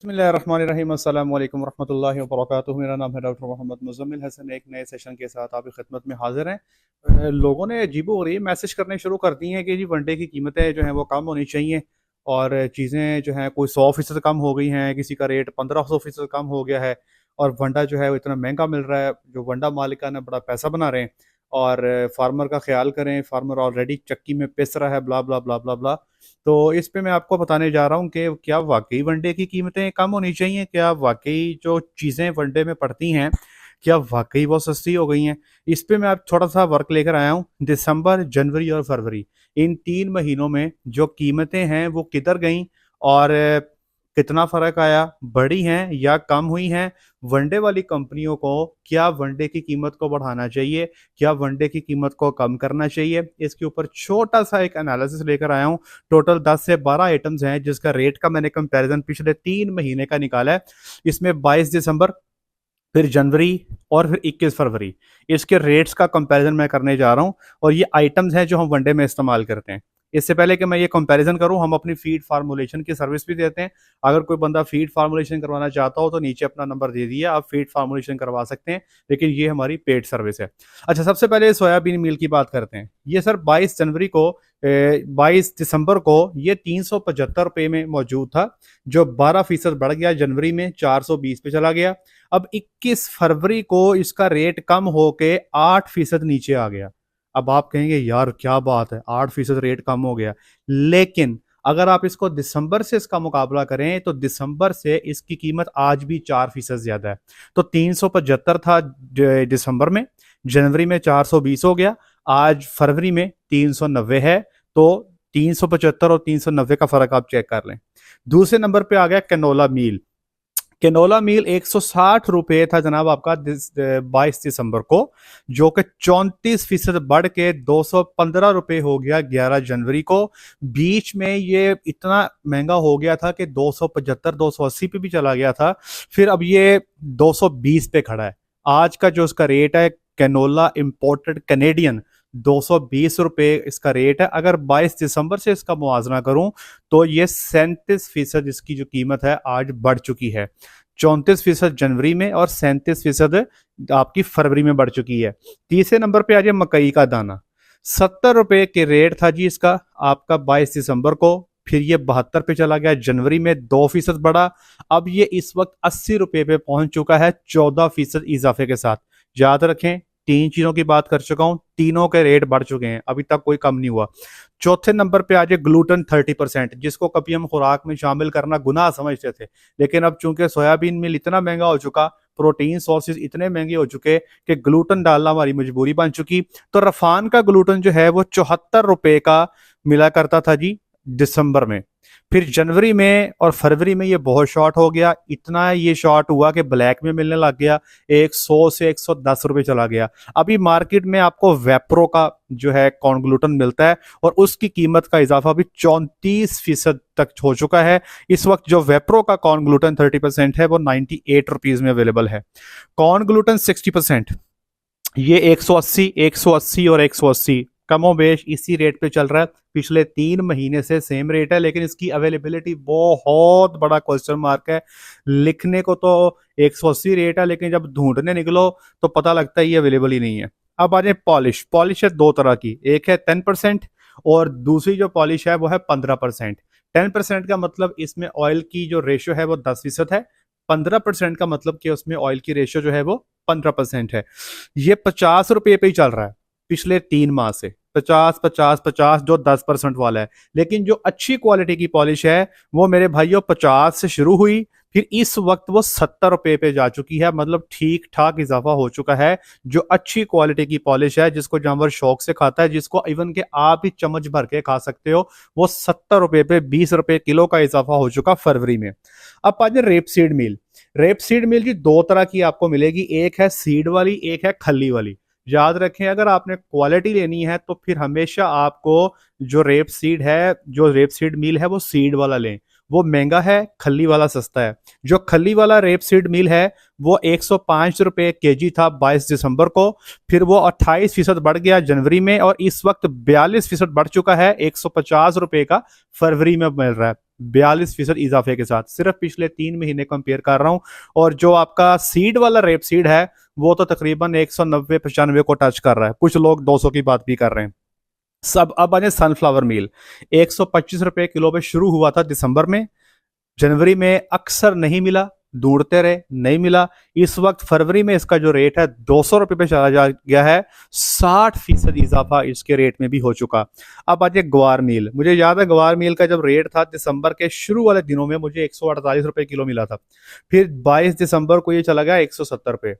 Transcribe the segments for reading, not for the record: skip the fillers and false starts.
बिस्मिल्लाहिर्रहमानिर्रहीम अस्सलाम वालेकुम रहमतुल्लाहि व बरकातुहू। मेरा नाम है डॉक्टर मोहम्मद मुज़म्मिल हसन। एक नए सेशन के साथ आपकी खिदमत में हाजिर हैं। लोगों ने अजीबो-गरीब मैसेज करने शुरू कर दिए हैं कि जी वनडे की कीमतें जो हैं वो कम होनी चाहिए और चीज़ें जो हैं कोई 100% कम हो गई हैं, किसी का रेट 1500% कम हो गया है और वंडा जो है वो इतना महंगा मिल रहा है। जो वंडा मालिकान है बड़ा पैसा बना रहे हैं और फार्मर का ख्याल करें, फार्मर ऑलरेडी चक्की में पिस रहा है, ब्ला ब्ला ब्ला ब्ला ब्ला। तो इस पे मैं आपको बताने जा रहा हूँ कि क्या वाकई वनडे की कीमतें कम होनी चाहिए, क्या वाकई जो चीज़ें वनडे में पड़ती हैं क्या वाकई वो सस्ती हो गई हैं। इस पे मैं आप थोड़ा सा वर्क लेकर आया हूँ। दिसंबर, जनवरी और फरवरी, इन 3 महीनों में जो कीमतें हैं वो किधर गई और कितना फ़र्क आया, बढ़ी हैं या कम हुई हैं। वनडे वाली कंपनियों को क्या वनडे की कीमत को बढ़ाना चाहिए, क्या वनडे की कीमत को कम करना चाहिए, इसके ऊपर छोटा सा एक एनालिसिस लेकर आया हूँ। टोटल 10 से 12 आइटम्स हैं जिसका रेट का मैंने कंपैरिजन पिछले 3 महीने का निकाला है। इसमें 22 दिसंबर, फिर जनवरी और फिर 21 फरवरी, इसके रेट्स का कंपैरिजन मैं करने जा रहा हूँ और ये आइटम्स हैं जो हम वनडे में इस्तेमाल करते हैं। इससे पहले कि मैं ये कंपैरिजन करूं, हम अपनी फीड फार्मूलेशन की सर्विस भी देते हैं। अगर कोई बंदा फीड फार्मूलेशन करवाना चाहता हो तो नीचे अपना नंबर दे दिए, आप फीड फार्मूलेशन करवा सकते हैं, लेकिन ये हमारी पेड सर्विस है। अच्छा, सबसे पहले सोयाबीन मील की बात करते हैं। ये सर 22 जनवरी को 22 दिसंबर को ये 375 रुपये में मौजूद था, जो 12% बढ़ गया, जनवरी में 420 पे चला गया। अब 21 फरवरी को इसका रेट कम होके 8% नीचे आ गया। अब आप कहेंगे यार क्या बात है, 8% रेट कम हो गया, लेकिन अगर आप इसको दिसंबर से इसका मुकाबला करें तो दिसंबर से इसकी कीमत आज भी 4% ज्यादा है। तो 375 था दिसंबर में, जनवरी में 420 हो गया, आज फरवरी में 390 है। तो 375 और 390 का फर्क आप चेक कर लें। दूसरे नंबर पे आ गया कैनोला मील। कैनोला मील 160 रुपए था जनाब आपका 22 दिसंबर को, जो कि 34% बढ़ के 215 रुपए हो गया 11 जनवरी को। बीच में ये इतना महंगा हो गया था कि 275 280 पे भी चला गया था, फिर अब ये 220 पे खड़ा है। आज का जो उसका रेट है कैनोला इंपोर्टेड कैनेडियन, 220 रुपए इसका रेट है। अगर 22 दिसंबर से इसका मुआवजा करूं तो ये 37% इसकी जो कीमत है आज बढ़ चुकी है। 34% जनवरी में और 37% आपकी फरवरी में बढ़ चुकी है। तीसरे नंबर पे आ जाए मकई का दाना। 70 रुपए के रेट था जी इसका आपका 22 दिसंबर को, फिर ये 72 पे चला गया, जनवरी में 2% बढ़ा, अब ये इस वक्त 80 रुपए पे पहुंच चुका है 14% इजाफे के साथ। याद रखें, 3 चीजों की बात कर चुका हूं, तीनों के रेट बढ़ चुके हैं, अभी तक कोई कम नहीं हुआ। चौथे नंबर पे आ जाए ग्लूटेन 30%, जिसको कभी हम खुराक में शामिल करना गुनाह समझते थे, लेकिन अब चूंकि सोयाबीन मिल इतना महंगा हो चुका, प्रोटीन सोर्सेज इतने महंगे हो चुके कि ग्लूटेन डालना हमारी मजबूरी बन चुकी। तो रफान का ग्लूटेन जो है वो 74 रुपए का मिला करता था जी दिसंबर में, फिर जनवरी में और फरवरी में ये बहुत शॉर्ट हो गया, इतना ये शॉर्ट हुआ कि ब्लैक में मिलने लग गया, 100 से 110 रुपए चला गया। अभी मार्केट में आपको वेप्रो का जो है कॉर्न ग्लूटेन मिलता है और उसकी कीमत का इजाफा भी 34% तक हो चुका है। इस वक्त जो वेप्रो का कॉर्न ग्लूटेन 30% है वो 98 रुपीज में अवेलेबल है। कॉर्न ग्लूटेन 60%, ये 180, 180 और 180 कमोबेश इसी रेट पे चल रहा है। पिछले 3 महीने से सेम रेट है, लेकिन इसकी अवेलेबिलिटी बहुत बड़ा क्वेश्चन मार्क है। लिखने को तो 180 रेट है, लेकिन जब ढूंढने निकलो तो पता लगता है ये अवेलेबल ही नहीं है। अब आ जाए पॉलिश। पॉलिश है 2 तरह की, एक है 10% और दूसरी जो पॉलिश है वो है 15%। 10% का मतलब इसमें ऑयल की जो रेशियो है वो 10% है, 15% का मतलब कि उसमें ऑयल की रेशियो जो है वो 15% है। ये 50 रुपये पे ही चल रहा है पिछले 3 माह से, 50 50 50 जो 10% वाला है। लेकिन जो अच्छी क्वालिटी की पॉलिश है वो मेरे भाइयों 50 से शुरू हुई, फिर इस वक्त वो 70 रुपये पे जा चुकी है, मतलब ठीक ठाक इजाफा हो चुका है। जो अच्छी क्वालिटी की पॉलिश है, जिसको जानवर शौक से खाता है, जिसको इवन के आप ही चम्मच भर के खा सकते हो, वो 70 रुपये पे 20 रुपये किलो का इजाफा हो चुका फरवरी में। अब आ जाए रेपसीड मील। रेपसीड मील जी 2 तरह की आपको मिलेगी, एक है सीड वाली, एक है खली वाली। याद रखें, अगर आपने क्वालिटी लेनी है तो फिर हमेशा आपको जो रेप सीड है, जो रेप सीड मील है वो सीड वाला लें, वो महंगा है, खली वाला सस्ता है। जो खली वाला रेप सीड मील है वो 105 रुपए केजी था 22 दिसंबर को, फिर वो 28% बढ़ गया जनवरी में और इस वक्त 42% बढ़ चुका है, 150 रुपए का फरवरी में मिल रहा है। 42% इजाफे के साथ, सिर्फ पिछले 3 महीने कंपेयर कर रहा हूं। और जो आपका सीड वाला रेप सीड है वो तो तकरीबन 190-95 को टच कर रहा है, कुछ लोग 200 की बात भी कर रहे हैं। सब अब आने सनफ्लावर मील, 125 रुपए किलो पे शुरू हुआ था दिसंबर में, जनवरी में अक्सर नहीं मिला, ढूंढते रहे नहीं मिला। इस वक्त फरवरी में इसका जो रेट है 200 रुपए पे चला जा गया है, 60% इजाफा इसके रेट में भी हो चुका। अब आज ग्वार मील, मुझे याद है ग्वार मील का जब रेट था दिसंबर के शुरू वाले दिनों में मुझे 148 रुपए किलो मिला था, फिर 22 दिसंबर को ये चला गया 170 पे,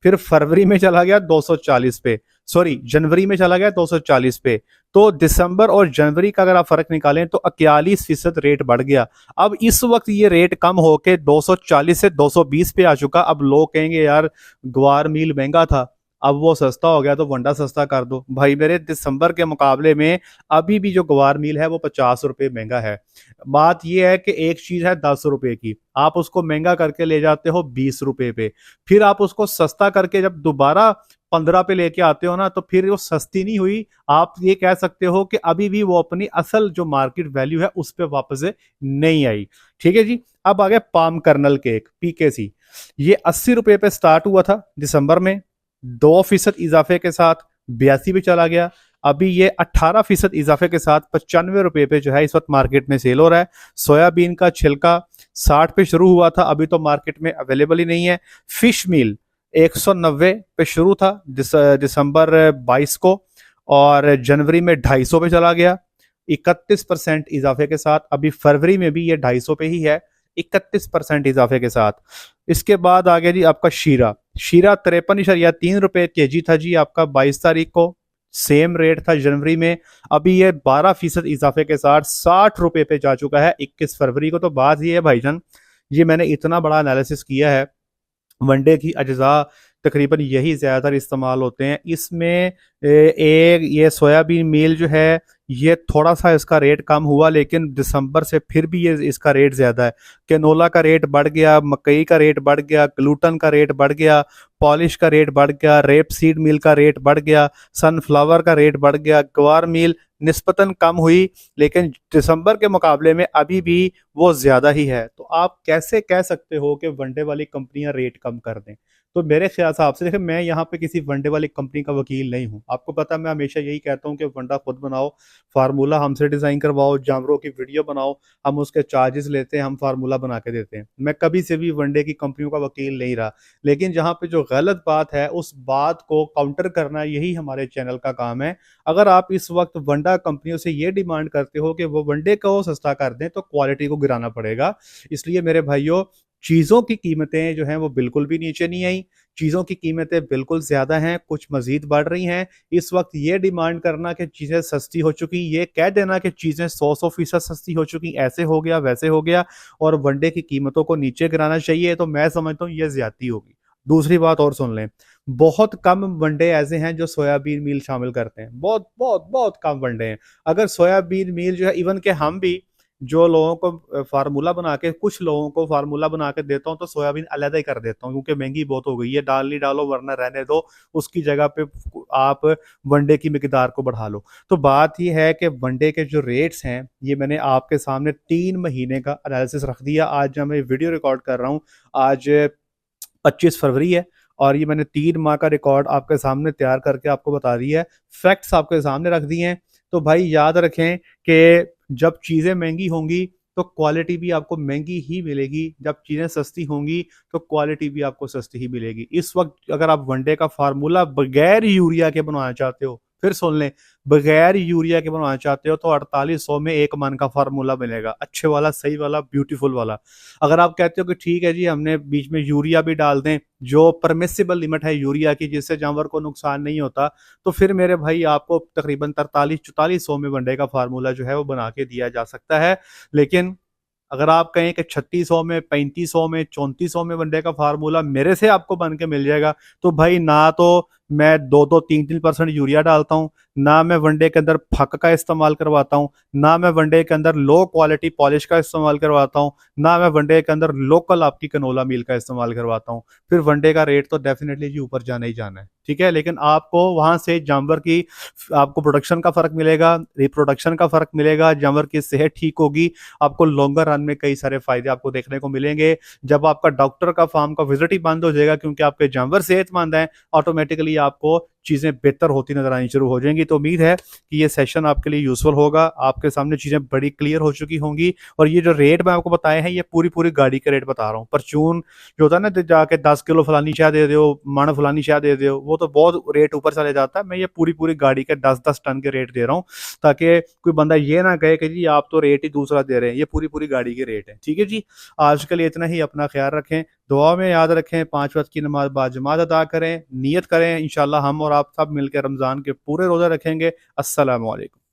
फिर फरवरी में चला गया 240 पे, सॉरी जनवरी में चला गया 240 पे। तो दिसंबर और जनवरी का अगर आप फर्क निकालें तो 41% रेट बढ़ गया। अब इस वक्त ये रेट कम होके 240 से 220 पे आ चुका। अब लोग कहेंगे यार ग्वार मील महंगा था, अब वो सस्ता हो गया तो वंडा सस्ता कर दो। भाई मेरे दिसंबर के मुकाबले में अभी भी जो ग्वार मील है वो 50 रुपए महंगा है। बात ये है कि एक चीज है 10 रुपए की, आप उसको महंगा करके ले जाते हो 20 रुपए पे, फिर आप उसको सस्ता करके जब दोबारा 15 पे लेके आते हो ना तो फिर वो सस्ती नहीं हुई। आप ये कह सकते हो कि अभी भी वो अपनी असल जो मार्केट वैल्यू है उस पर वापस से नहीं आई। ठीक है जी। अब आ गया पाम कर्नल केक पीकेसी, ये 80 रुपए पे स्टार्ट हुआ था दिसंबर में, 2% इजाफे के साथ 82 पे चला गया। अभी ये 18% इजाफे के साथ 95 रुपए पे जो है इस वक्त मार्केट में सेल हो रहा है। सोयाबीन का छिलका 60 पे शुरू हुआ था, अभी तो मार्केट में अवेलेबल ही नहीं है। फिश मील 190 पे शुरू था दिसंबर 22 को, और जनवरी में 250 पे चला गया 31% इजाफे के साथ। अभी फरवरी में भी ये 250 पे ही है 31% इजाफे के साथ। इसके बाद आ गया जी आपका शीरा, शीरा 53.3 रुपए केजी था जी आपका 22 तारीख को, सेम रेट था जनवरी में। अभी ये 12% इजाफे के साथ 60 रुपए पे जा चुका है 21 फरवरी को। तो बात ये है भाईजान, ये मैंने इतना बड़ा एनालिसिस किया है, वनडे की अज्जा तकरीबन यही ज़्यादातर इस्तेमाल होते हैं। इसमें एक ये सोयाबीन मील जो है ये थोड़ा सा इसका रेट कम हुआ, लेकिन दिसंबर से फिर भी ये इसका रेट ज़्यादा है। कैनोला का रेट बढ़ गया, मकई का रेट बढ़ गया, ग्लूटन का रेट बढ़ गया, पॉलिश का रेट बढ़ गया, रेप सीड मील का रेट बढ़ गया, सनफ्लावर का रेट बढ़ गया, ग्वार मील निस्बतन कम हुई, लेकिन दिसंबर के मुकाबले में अभी भी वो ज़्यादा ही है। तो आप कैसे कह सकते हो कि वनडे वाली कंपनियां रेट कम कर दें? तो मेरे ख्याल से देखिए, मैं यहाँ पे किसी वनडे वाली कंपनी का वकील नहीं हूँ। आपको पता है मैं हमेशा यही कहता हूँ कि वनडा खुद बनाओ, फार्मूला हमसे डिज़ाइन करवाओ, जानवरों की वीडियो बनाओ, हम उसके चार्जेस लेते हैं, हम फार्मूला बना के देते हैं। मैं कभी से भी वनडे की कंपनियों का वकील नहीं रहा, लेकिन जहाँ पे जो गलत बात है उस बात को काउंटर करना यही हमारे चैनल का काम है। अगर आप इस वक्त वनडा कंपनियों से ये डिमांड करते हो कि वो वनडे को सस्ता कर दें तो क्वालिटी को गिराना पड़ेगा। इसलिए मेरे भाइयों, चीज़ों की कीमतें जो हैं वो बिल्कुल भी नीचे नहीं आई, चीज़ों की कीमतें बिल्कुल ज़्यादा हैं, कुछ मज़ीद बढ़ रही हैं। इस वक्त ये डिमांड करना कि चीज़ें सस्ती हो चुकी, ये कह देना कि चीज़ें 100% सस्ती हो चुकी, ऐसे हो गया वैसे हो गया, और वनडे की कीमतों को नीचे गिराना चाहिए, तो मैं समझता हूँ ये ज़्यादती होगी। दूसरी बात और सुन लें, बहुत कम वनडे ऐसे हैं जो सोयाबीन मील शामिल करते हैं, बहुत बहुत बहुत कम वनडे हैं। अगर सोयाबीन मील जो है, इवन के हम भी जो लोगों को फार्मूला बना के, कुछ लोगों को फार्मूला बना के देता हूँ तो सोयाबीन अलग ही कर देता हूँ, क्योंकि महंगी बहुत हो गई है, डाल नहीं डालो वरना रहने दो, उसकी जगह पे आप वनडे की मिकदार को बढ़ा लो। तो बात ये है कि वनडे के जो रेट्स हैं ये मैंने आपके सामने 3 महीने का एनालिसिस रख दिया। आज जब मैं वीडियो रिकॉर्ड कर रहा हूँ, आज 25 फरवरी है, और ये मैंने 3 माह का रिकॉर्ड आपके सामने तैयार करके आपको बता दिया है, फैक्ट्स आपके सामने रख दिए हैं। तो भाई याद रखें कि जब चीज़ें महंगी होंगी तो क्वालिटी भी आपको महंगी ही मिलेगी, जब चीज़ें सस्ती होंगी तो क्वालिटी भी आपको सस्ती ही मिलेगी। इस वक्त अगर आप वनडे का फार्मूला बगैर यूरिया के बनवाना चाहते हो, फिर सुन लें, बगैर यूरिया के बनवाना चाहते हो तो 4800 में 1 मन का फार्मूला मिलेगा, अच्छे वाला, सही वाला, ब्यूटीफुल वाला। अगर आप कहते हो कि ठीक है जी हमने बीच में यूरिया भी डाल दें, जो परमिसिबल लिमिट है यूरिया की जिससे जानवर को नुकसान नहीं होता, तो फिर मेरे भाई आपको तकरीबन 43-4400 में वनडे का फार्मूला जो है वो बना के दिया जा सकता है। लेकिन अगर आप कहें कि 3600 में, 3500 में, 3400 में वनडे का फार्मूला मेरे से आपको बन के मिल जाएगा, तो भाई ना तो मैं 2-2 3-3% यूरिया डालता हूँ, ना मैं वनडे के अंदर फक का इस्तेमाल करवाता हूँ, ना मैं वनडे के अंदर लो क्वालिटी पॉलिश का इस्तेमाल करवाता हूँ, ना मैं वनडे के अंदर लोकल आपकी कनोला मील का इस्तेमाल करवाता हूँ। फिर वनडे का रेट तो डेफिनेटली जी ऊपर जाना ही जाना है, ठीक है। लेकिन आपको वहां से जानवर की, आपको प्रोडक्शन का फर्क मिलेगा, रिप्रोडक्शन का फर्क मिलेगा, जानवर की सेहत ठीक होगी, आपको लॉन्गर रन में कई सारे फायदे आपको देखने को मिलेंगे। जब आपका डॉक्टर का फार्म का विजिट ही बंद हो जाएगा क्योंकि आपके जानवर सेहतमंद हैं, ऑटोमेटिकली आपको चीज़ें बेहतर होती नजर आनी शुरू हो जाएंगी। तो उम्मीद है कि ये सेशन आपके लिए यूजफुल होगा, आपके सामने चीज़ें बड़ी क्लियर हो चुकी होंगी। और ये जो रेट मैं आपको बताए हैं, ये पूरी पूरी गाड़ी के रेट बता रहा हूँ। परचून जो होता है ना, तो जाके 10 किलो फलानी शाह दे दो, मन फलानी शाह दे दो, वो तो बहुत रेट ऊपर चले जाता है। मैं ये पूरी पूरी गाड़ी के 10-10 टन के रेट दे रहा हूँ, ताकि कोई बंदा ये ना कहे कि जी आप तो रेट ही दूसरा दे रहे हैं। ये पूरी पूरी गाड़ी के रेट है, ठीक है जी। आज के लिए इतना ही, अपना ख्याल रखें, दुआ में याद रखें, 5 वक्त की नमाज बाजमात अदा करें, नियत करें, इंशाल्लाह हम और आप सब मिलकर रमज़ान के पूरे रोज़े रखेंगे। अस्सलाम वालेकुम।